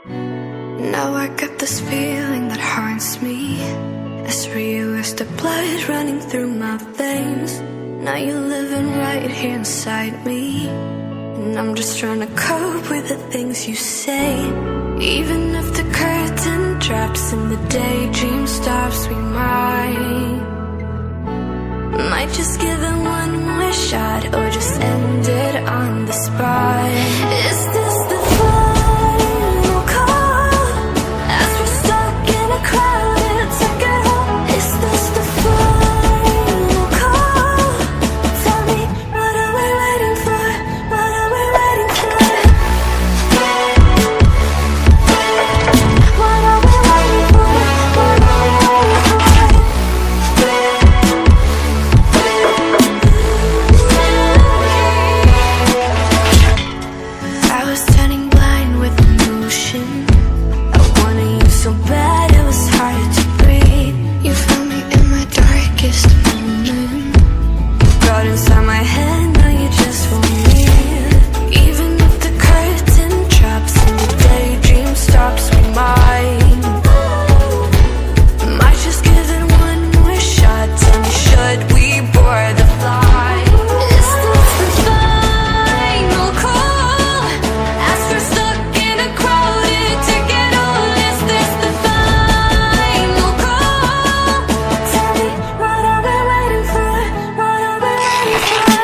Now I got this feeling that haunts me, as real as the blood running through my veins. Now you're living right here inside me, and I'm just trying to cope with the things you say. Even if the curtain drops and the daydream stops, we might just give it one more shot, or just end it on the spot. Is this the final call, as we're stuck in a crowded ticket hall? Is this the final call? Tell me, what are we waiting for? What are we waiting for? What are we waiting for? What are we waiting for? I was turning blind with emotion. I wanted you so bad it was hard to breathe. You found me in my darkest moment, got inside my head, now you just won't leave. Even if the curtain drops and the daydream stops, we might just give it one more shot. Tell me, should we board the flight? Is this the final call, as we're stuck in a crowded ticket hall? Is this the final call? Tell me, what are we waiting for? What are we waiting for?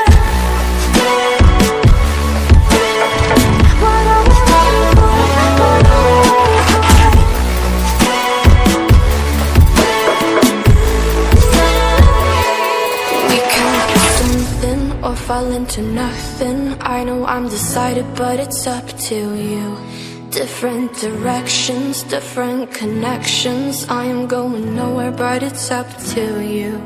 What are we waiting for? What are we waiting for? We can't do something or fall into nothing. I know I'm decided, but it's up to you. Different directions, different connections. I am going nowhere, but it's up to you.